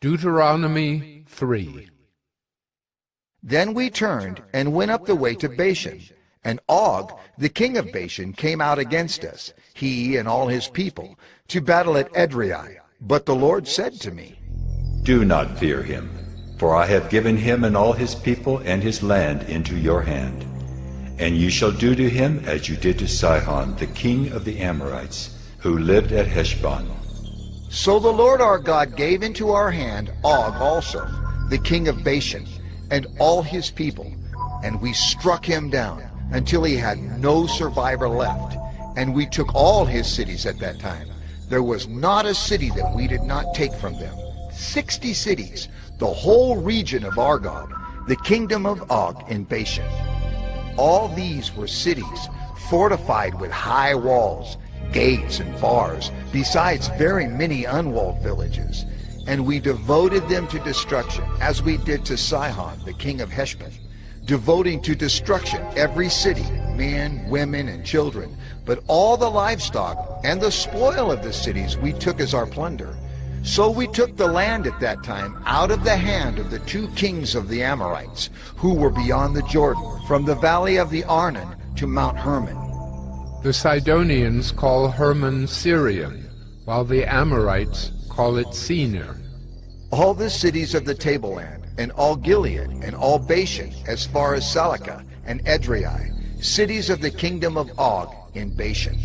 Deuteronomy 3. Then we turned and went up the way to Bashan, and Og, the king of Bashan, came out against us, he and all his people, to battle at Edrei. But the Lord said to me, Do not fear him, for I have given him and all his people and his land into your hand. And you shall do to him as you did to Sihon, the king of the Amorites, who lived at Heshbon. So the Lord our God gave into our hand Og also, the king of Bashan, and all his people, and we struck him down until he had no survivor left. And we took all his cities at that time. There was not a city that we did not take from them. 60 cities, the whole region of Argob, the kingdom of Og in Bashan. All these were cities fortified with high walls, gates and bars, besides very many unwalled villages. And we devoted them to destruction, as we did to Sihon, the king of Heshbon, devoting to destruction every city, men, women, and children. But all the livestock and the spoil of the cities we took as our plunder. So we took the land at that time out of the hand of the 2 kings of the Amorites, who were beyond the Jordan, from the valley of the Arnon to Mount Hermon. The Sidonians call Hermon Syrian, while the Amorites call it Senir. All the cities of the tableland, and all Gilead, and all Bashan, as far as Salakah and Edrei, cities of the kingdom of Og in Bashan.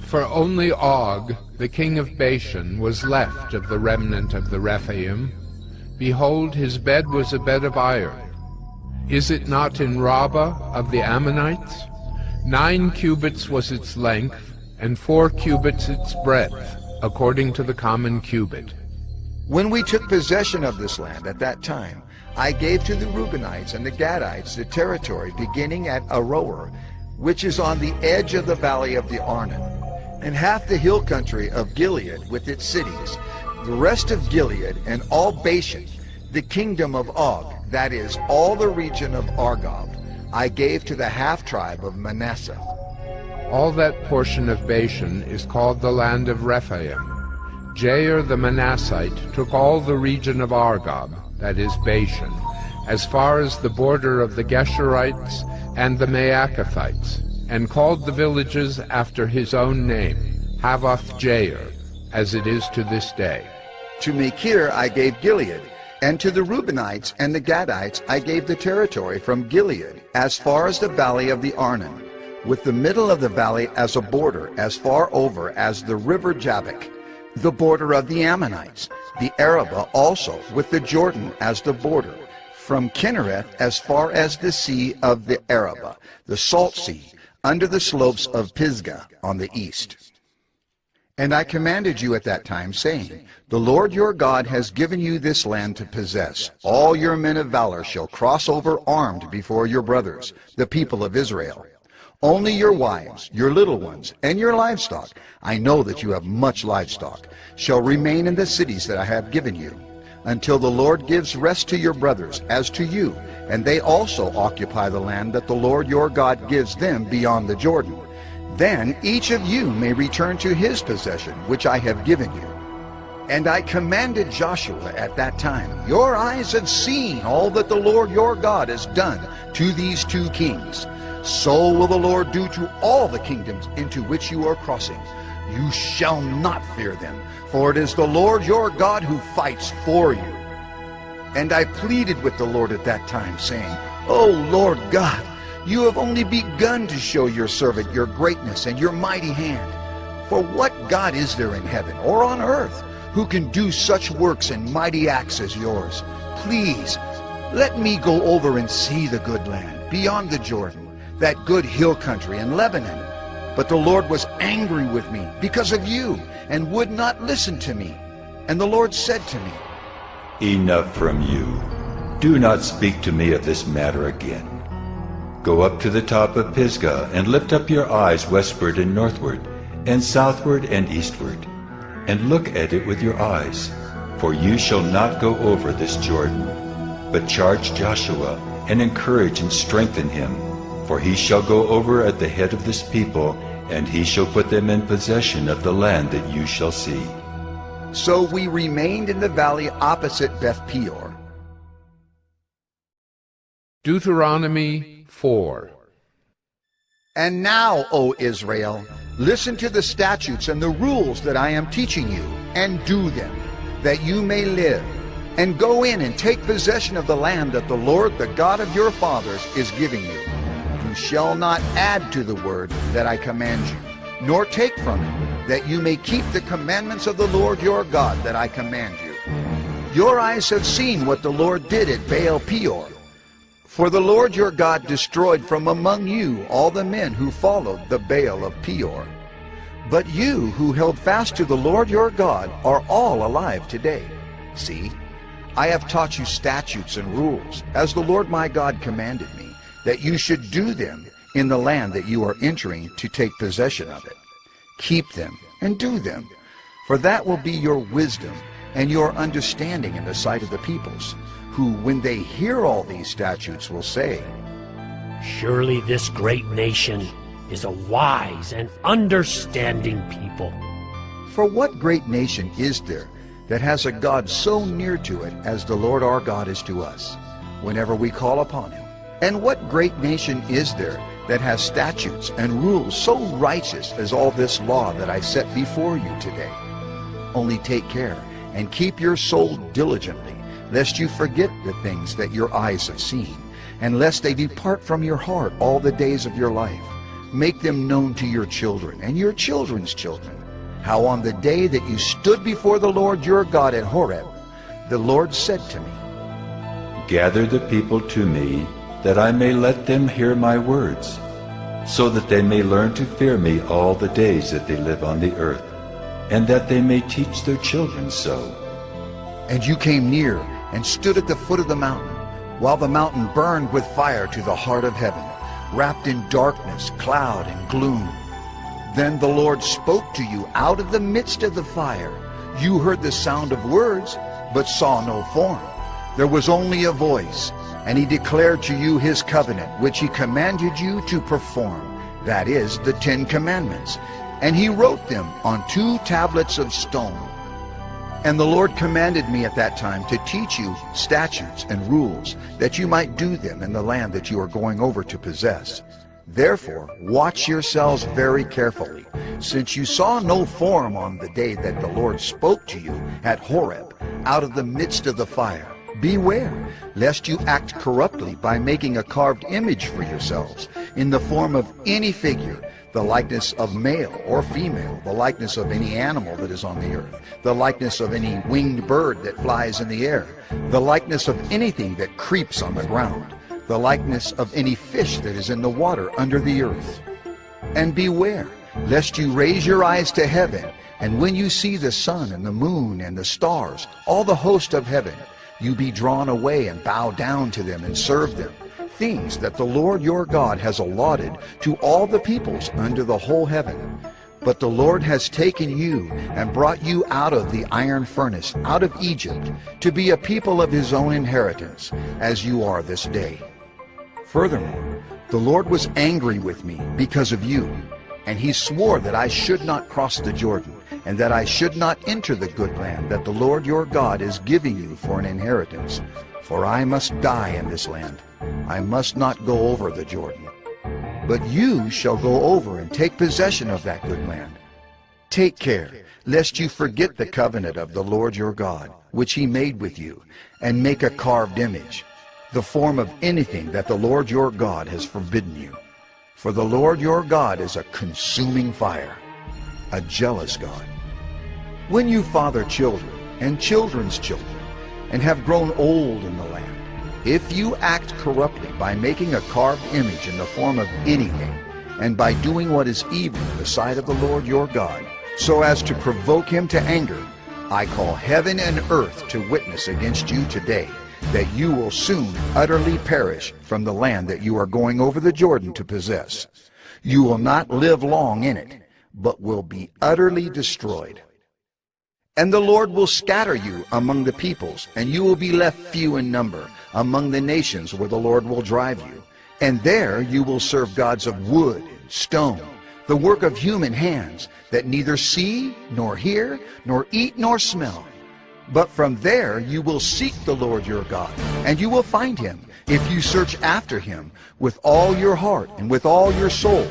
For only Og, the king of Bashan, was left of the remnant of the Rephaim. Behold, his bed was a bed of iron. Is it not in Rabbah of the Ammonites? 9 cubits was its length, and 4 cubits its breadth, according to the common cubit. When we took possession of this land at that time, I gave to the Reubenites and the Gadites the territory beginning at Aroer, which is on the edge of the valley of the Arnon, and half the hill country of Gilead with its cities, the rest of Gilead and all Bashan, the kingdom of Og, that is, all the region of Argob, I gave to the half-tribe of Manasseh. All that portion of Bashan is called the land of Rephaim. Jair the Manassite took all the region of Argob, that is Bashan, as far as the border of the Geshurites and the Maacathites, and called the villages after his own name, Havoth Jair, as it is to this day. To Machir I gave Gilead, and to the Reubenites and the Gadites I gave the territory from Gilead, as far as the valley of the Arnon, with the middle of the valley as a border, as far over as the river Jabbok, the border of the Ammonites, the Arabah also, with the Jordan as the border, from Kinnereth as far as the sea of the Arabah, the salt sea, under the slopes of Pisgah on the east. And I commanded you at that time, saying, The Lord your God has given you this land to possess. All your men of valor shall cross over armed before your brothers, the people of Israel. Only your wives, your little ones, and your livestock, I know that you have much livestock, shall remain in the cities that I have given you, until the Lord gives rest to your brothers as to you, and they also occupy the land that the Lord your God gives them beyond the Jordan. Then each of you may return to his possession, which I have given you. And I commanded Joshua at that time, Your eyes have seen all that the Lord your God has done to these 2 kings. So will the Lord do to all the kingdoms into which you are crossing. You shall not fear them, for it is the Lord your God who fights for you. And I pleaded with the Lord at that time, saying, O Lord God, you have only begun to show your servant your greatness and your mighty hand. For what God is there in heaven or on earth who can do such works and mighty acts as yours? Please, let me go over and see the good land beyond the Jordan, that good hill country in Lebanon. But the Lord was angry with me because of you, and would not listen to me. And the Lord said to me, Enough from you. Do not speak to me of this matter again. Go up to the top of Pisgah, and lift up your eyes westward and northward, and southward and eastward, and look at it with your eyes. For you shall not go over this Jordan, but charge Joshua, and encourage and strengthen him. For he shall go over at the head of this people, and he shall put them in possession of the land that you shall see. So we remained in the valley opposite Beth Peor. Deuteronomy 4. And now, O Israel, listen to the statutes and the rules that I am teaching you, and do them, that you may live. And go in and take possession of the land that the Lord, the God of your fathers, is giving you. You shall not add to the word that I command you, nor take from it, that you may keep the commandments of the Lord your God that I command you. Your eyes have seen what the Lord did at Baal Peor. For the Lord your God destroyed from among you all the men who followed the Baal of Peor. But you who held fast to the Lord your God are all alive today. See, I have taught you statutes and rules, as the Lord my God commanded me, that you should do them in the land that you are entering to take possession of it. Keep them and do them, for that will be your wisdom and your understanding in the sight of the peoples, who, when they hear all these statutes, will say, Surely this great nation is a wise and understanding people. For what great nation is there that has a God so near to it as the Lord our God is to us, whenever we call upon him? And what great nation is there that has statutes and rules so righteous as all this law that I set before you today? Only take care and keep your soul diligently, lest you forget the things that your eyes have seen, and lest they depart from your heart all the days of your life. Make them known to your children and your children's children, how on the day that you stood before the Lord your God at Horeb, the Lord said to me, Gather the people to me, that I may let them hear my words, so that they may learn to fear me all the days that they live on the earth, and that they may teach their children so. And you came near and stood at the foot of the mountain, while the mountain burned with fire to the heart of heaven, wrapped in darkness, cloud, and gloom. Then the Lord spoke to you out of the midst of the fire. You heard the sound of words, but saw no form. There was only a voice, and he declared to you his covenant, which he commanded you to perform, that is, the 10 Commandments. And he wrote them on 2 tablets of stone. And the Lord commanded me at that time to teach you statutes and rules, that you might do them in the land that you are going over to possess. Therefore, watch yourselves very carefully, since you saw no form on the day that the Lord spoke to you at Horeb, out of the midst of the fire. Beware, lest you act corruptly by making a carved image for yourselves, in the form of any figure, the likeness of male or female, the likeness of any animal that is on the earth, the likeness of any winged bird that flies in the air, the likeness of anything that creeps on the ground, the likeness of any fish that is in the water under the earth. And beware, lest you raise your eyes to heaven, and when you see the sun and the moon and the stars, all the host of heaven, you be drawn away and bow down to them and serve them, things that the Lord your God has allotted to all the peoples under the whole heaven. But the Lord has taken you and brought you out of the iron furnace, out of Egypt, to be a people of his own inheritance, as you are this day. Furthermore, the Lord was angry with me because of you, and he swore that I should not cross the Jordan, and that I should not enter the good land that the Lord your God is giving you for an inheritance. For I must die in this land. I must not go over the Jordan. But you shall go over and take possession of that good land. Take care, lest you forget the covenant of the Lord your God, which he made with you, and make a carved image, the form of anything that the Lord your God has forbidden you. For the Lord your God is a consuming fire, a jealous God. When you father children and children's children, and have grown old in the land, if you act corruptly by making a carved image in the form of anything, and by doing what is evil in the sight of the Lord your God, so as to provoke him to anger, I call heaven and earth to witness against you today, that you will soon utterly perish from the land that you are going over the Jordan to possess. You will not live long in it, but will be utterly destroyed. And the Lord will scatter you among the peoples, and you will be left few in number among the nations where the Lord will drive you. And there you will serve gods of wood and stone, the work of human hands, that neither see, nor hear, nor eat, nor smell. But from there you will seek the Lord your God, and you will find him, if you search after him with all your heart and with all your soul.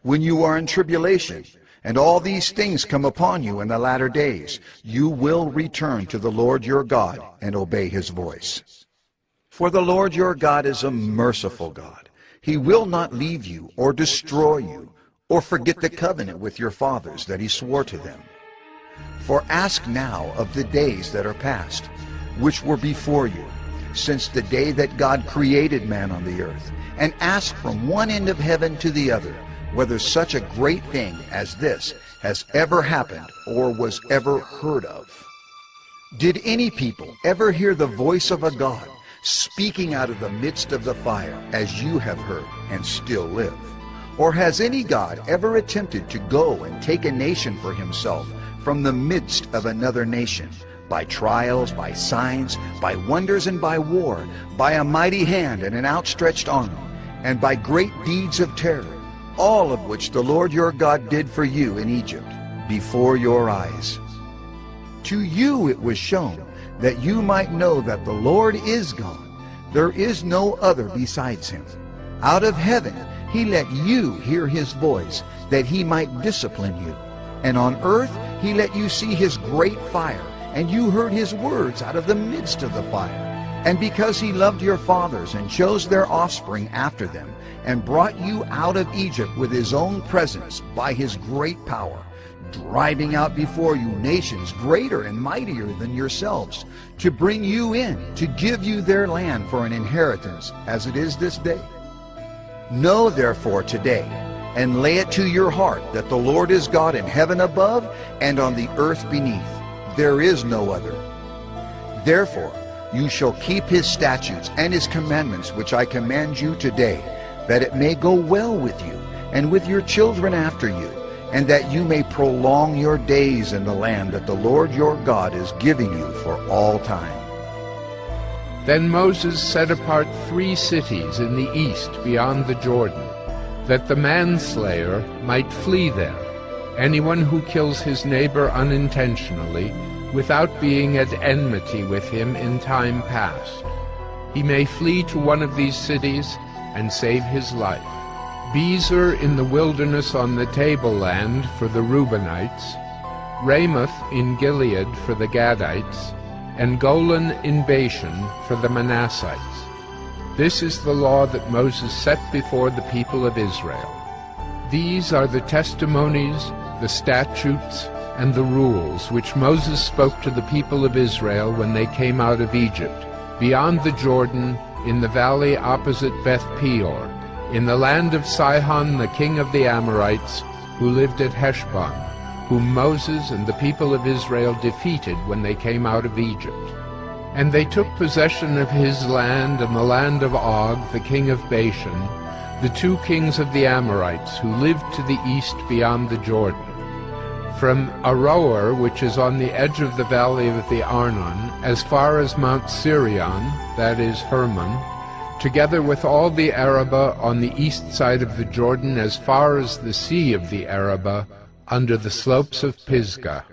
When you are in tribulation, and all these things come upon you in the latter days, you will return to the Lord your God and obey his voice. For the Lord your God is a merciful God. He will not leave you or destroy you, or forget the covenant with your fathers that he swore to them. For ask now of the days that are past, which were before you, since the day that God created man on the earth, and ask from one end of heaven to the other, whether such a great thing as this has ever happened or was ever heard of. Did any people ever hear the voice of a God speaking out of the midst of the fire, as you have heard and still live? Or has any God ever attempted to go and take a nation for himself from the midst of another nation, by trials, by signs, by wonders, and by war, by a mighty hand and an outstretched arm, and by great deeds of terror, all of which the Lord your God did for you in Egypt, before your eyes? To you it was shown, that you might know that the Lord is God. There is no other besides him. Out of heaven he let you hear his voice, that he might discipline you. And on earth he let you see his great fire, and you heard his words out of the midst of the fire. And because he loved your fathers and chose their offspring after them, and brought you out of Egypt with his own presence by his great power, driving out before you nations greater and mightier than yourselves, to bring you in, to give you their land for an inheritance, as it is this day. Know therefore today, and lay it to your heart, that the Lord is God in heaven above and on the earth beneath. There is no other. Therefore you shall keep his statutes and his commandments, which I command you today, that it may go well with you and with your children after you, and that you may prolong your days in the land that the Lord your God is giving you for all time. Then Moses set apart 3 cities in the east beyond the Jordan, that the manslayer might flee there, anyone who kills his neighbor unintentionally, without being at enmity with him in time past. He may flee to one of these cities and save his life. Bezer in the wilderness on the tableland for the Reubenites, Ramoth in Gilead for the Gadites, and Golan in Bashan for the Manassites. This is the law that Moses set before the people of Israel. These are the testimonies, the statutes, and the rules which Moses spoke to the people of Israel when they came out of Egypt, beyond the Jordan, in the valley opposite Beth Peor, in the land of Sihon the king of the Amorites, who lived at Heshbon, whom Moses and the people of Israel defeated when they came out of Egypt. And they took possession of his land and the land of Og the king of Bashan, the 2 kings of the Amorites, who lived to the east beyond the Jordan. From Aroer, which is on the edge of the valley of the Arnon, as far as Mount Sirion, that is Hermon, together with all the Arabah on the east side of the Jordan as far as the sea of the Arabah, under the slopes of Pisgah.